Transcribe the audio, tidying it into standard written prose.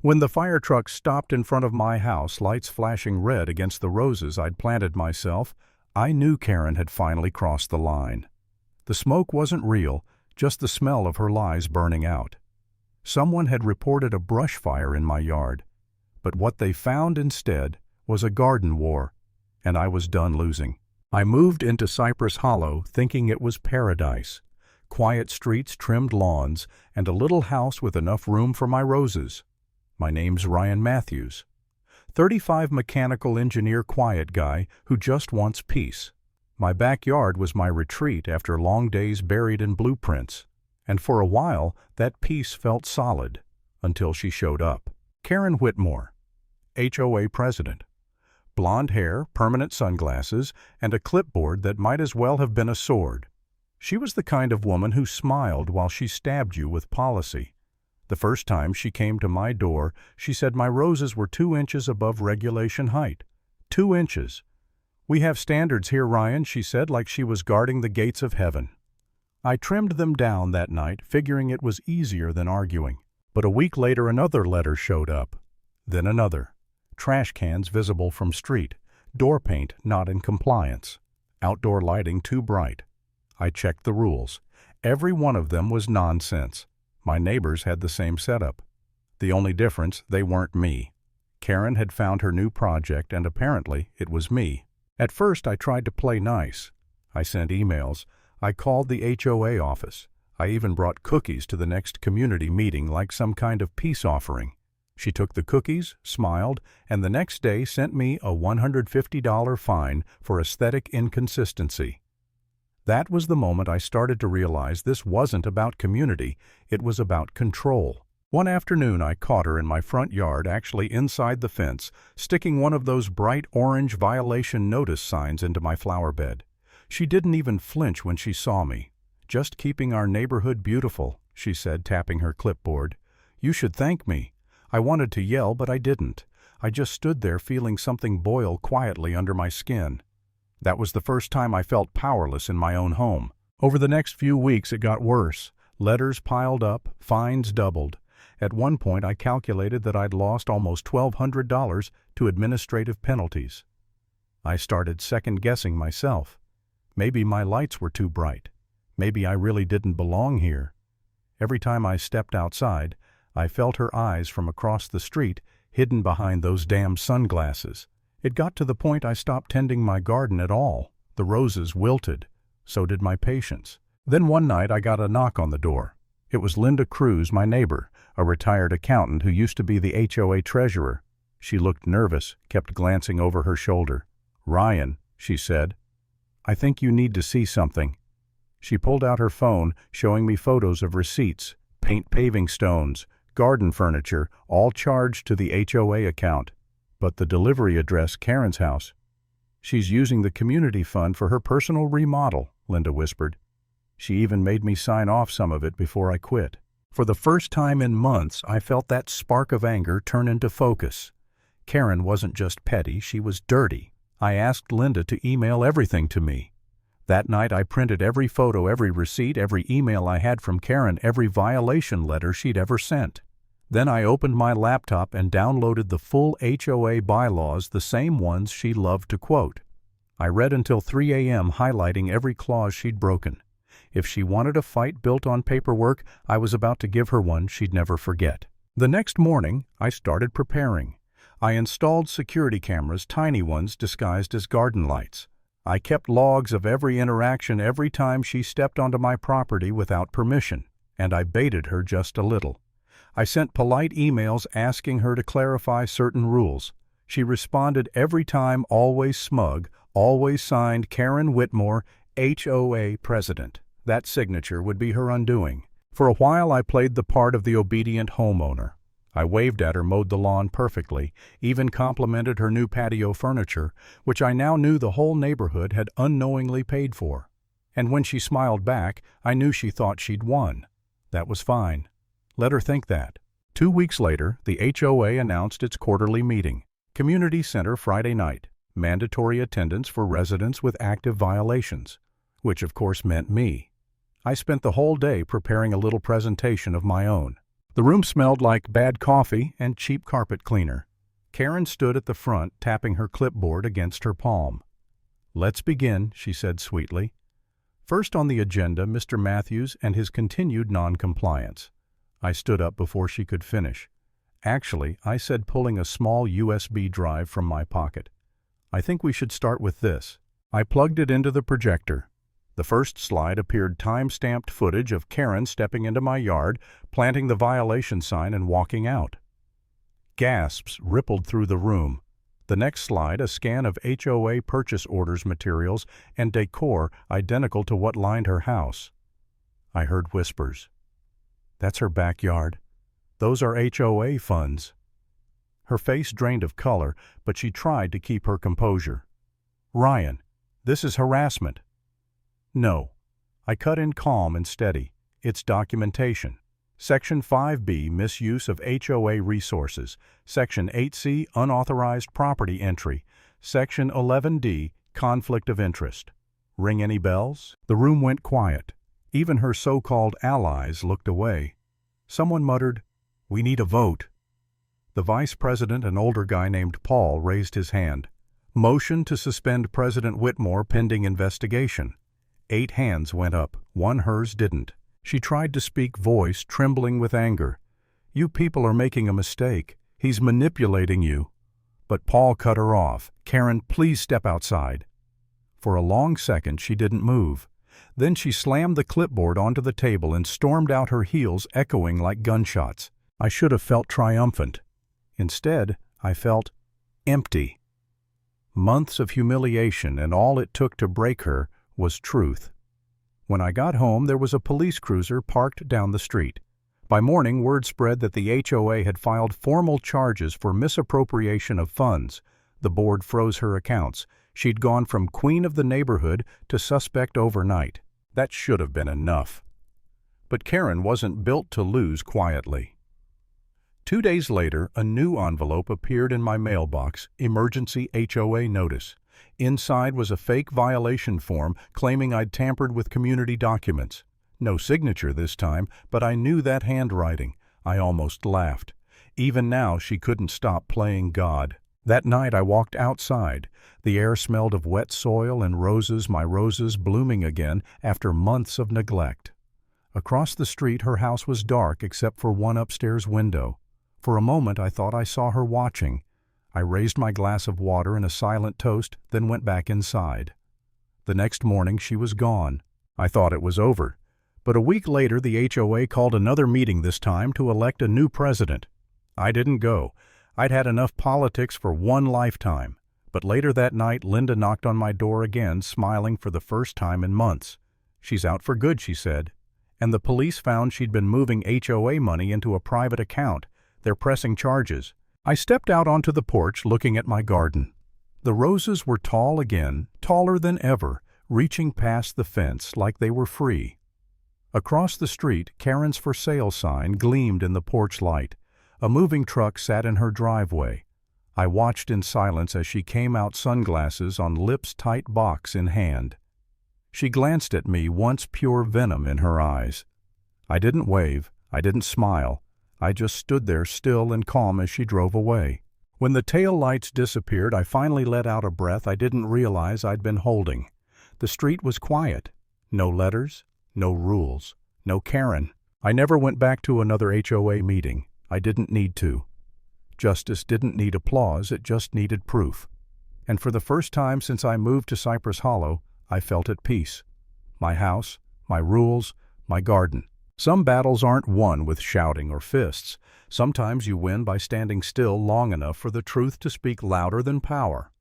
When the fire truck stopped in front of my house, lights flashing red against the roses I'd planted myself, I knew Karen had finally crossed the line. The smoke wasn't real, just the smell of her lies burning out. Someone had reported a brush fire in my yard, but what they found instead was a garden war, and I was done losing. I moved into Cypress Hollow thinking it was paradise. Quiet streets, trimmed lawns, and a little house with enough room for my roses. My name's Ryan Matthews. 35 mechanical engineer quiet guy who just wants peace. My backyard was my retreat after long days buried in blueprints, and for a while that peace felt solid, until she showed up. Karen Whitmore, HOA president. Blonde hair, permanent sunglasses, and a clipboard that might as well have been a sword. She was the kind of woman who smiled while she stabbed you with policy. The first time she came to my door, she said my roses were 2 inches above regulation height. 2 inches. "We have standards here, Ryan," she said, like she was guarding the gates of heaven. I trimmed them down that night, figuring it was easier than arguing. But a week later another letter showed up. Then another. Trash cans visible from street. Door paint not in compliance. Outdoor lighting too bright. I checked the rules. Every one of them was nonsense. My neighbors had the same setup. The only difference, they weren't me. Karen had found her new project, and apparently it was me. At first I tried to play nice. I sent emails. I called the HOA office. I even brought cookies to the next community meeting like some kind of peace offering. She took the cookies, smiled, and the next day sent me a $150 fine for aesthetic inconsistency. That was the moment I started to realize this wasn't about community, it was about control. One afternoon I caught her in my front yard, actually inside the fence, sticking one of those bright orange violation notice signs into my flower bed. She didn't even flinch when she saw me. "Just keeping our neighborhood beautiful," she said, tapping her clipboard. "You should thank me." I wanted to yell, but I didn't. I just stood there feeling something boil quietly under my skin. That was the first time I felt powerless in my own home. Over the next few weeks it got worse. Letters piled up, fines doubled. At one point I calculated that I'd lost almost $1,200 to administrative penalties. I started second-guessing myself. Maybe my lights were too bright. Maybe I really didn't belong here. Every time I stepped outside, I felt her eyes from across the street, hidden behind those damn sunglasses. It got to the point I stopped tending my garden at all. The roses wilted. So did my patience. Then one night I got a knock on the door. It was Linda Cruz, my neighbor, a retired accountant who used to be the HOA treasurer. She looked nervous, kept glancing over her shoulder. "Ryan," she said, "I think you need to see something." She pulled out her phone, showing me photos of receipts, paint paving stones, garden furniture, all charged to the HOA account. But the delivery address, Karen's house. "She's using the community fund for her personal remodel," Linda whispered. She even made me sign off some of it before I quit. For the first time in months, I felt that spark of anger turn into focus. Karen wasn't just petty, she was dirty. I asked Linda to email everything to me. That night I printed every photo, every receipt, every email I had from Karen, every violation letter she'd ever sent. Then I opened my laptop and downloaded the full HOA bylaws, the same ones she loved to quote. I read until 3 a.m., highlighting every clause she'd broken. If she wanted a fight built on paperwork, I was about to give her one she'd never forget. The next morning, I started preparing. I installed security cameras, tiny ones disguised as garden lights. I kept logs of every interaction every time she stepped onto my property without permission, and I baited her just a little. I sent polite emails asking her to clarify certain rules. She responded every time, always smug, always signed Karen Whitmore, HOA president. That signature would be her undoing. For a while I played the part of the obedient homeowner. I waved at her, mowed the lawn perfectly, even complimented her new patio furniture, which I now knew the whole neighborhood had unknowingly paid for. And when she smiled back, I knew she thought she'd won. That was fine. Let her think that. 2 weeks later, the HOA announced its quarterly meeting. Community Center Friday night. Mandatory attendance for residents with active violations. Which of course meant me. I spent the whole day preparing a little presentation of my own. The room smelled like bad coffee and cheap carpet cleaner. Karen stood at the front, tapping her clipboard against her palm. "Let's begin," she said sweetly. First on the agenda, Mr. Matthews and his continued non-compliance. I stood up before she could finish. Actually, I said, pulling a small USB drive from my pocket. "I think we should start with this." I plugged it into the projector. The first slide appeared time-stamped footage of Karen stepping into my yard, planting the violation sign and walking out. Gasps rippled through the room. The next slide, a scan of HOA purchase orders materials and decor identical to what lined her house. I heard whispers. "That's her backyard. Those are HOA funds." Her face drained of color, but she tried to keep her composure. "Ryan, this is harassment." "No." I cut in calm and steady. "It's documentation. Section 5B, misuse of HOA resources. Section 8C, unauthorized property entry. Section 11D, conflict of interest." Ring any bells? The room went quiet. Even her so-called allies looked away. Someone muttered, "We need a vote." The vice president, an older guy named Paul, raised his hand. "Motion to suspend President Whitmore pending investigation." 8 hands went up. One hers didn't. She tried to speak, voice trembling with anger. "You people are making a mistake. He's manipulating you." But Paul cut her off. "Karen, please step outside." For a long second she didn't move. Then she slammed the clipboard onto the table and stormed out, her heels echoing like gunshots. I should have felt triumphant. Instead, I felt empty. Months of humiliation, and all it took to break her was truth. When I got home, there was a police cruiser parked down the street. By morning, word spread that the HOA had filed formal charges for misappropriation of funds. The board froze her accounts. She'd gone from queen of the neighborhood to suspect overnight. That should have been enough. But Karen wasn't built to lose quietly. 2 days later, a new envelope appeared in my mailbox, emergency HOA notice. Inside was a fake violation form claiming I'd tampered with community documents. No signature this time, but I knew that handwriting. I almost laughed. Even now, she couldn't stop playing God. That night I walked outside. The air smelled of wet soil and roses, my roses blooming again after months of neglect. Across the street, her house was dark except for one upstairs window. For a moment I thought I saw her watching. I raised my glass of water in a silent toast, then went back inside. The next morning she was gone. I thought it was over. But a week later the HOA called another meeting, this time to elect a new president. I didn't go. I'd had enough politics for one lifetime. But later that night Linda knocked on my door again, smiling for the first time in months. "She's out for good," she said. And the police found she'd been moving HOA money into a private account. They're pressing charges. I stepped out onto the porch, looking at my garden. The roses were tall again, taller than ever, reaching past the fence like they were free. Across the street, Karen's for sale sign gleamed in the porch light. A moving truck sat in her driveway. I watched in silence as she came out, sunglasses on, lips tight, box in hand. She glanced at me, once pure venom in her eyes. I didn't wave. I didn't smile. I just stood there still and calm as she drove away. When the tail lights disappeared, I finally let out a breath I didn't realize I'd been holding. The street was quiet. No letters, no rules, no Karen. I never went back to another HOA meeting. I didn't need to. Justice didn't need applause, it just needed proof. And for the first time since I moved to Cypress Hollow, I felt at peace. My house, my rules, my garden. Some battles aren't won with shouting or fists. Sometimes you win by standing still long enough for the truth to speak louder than power.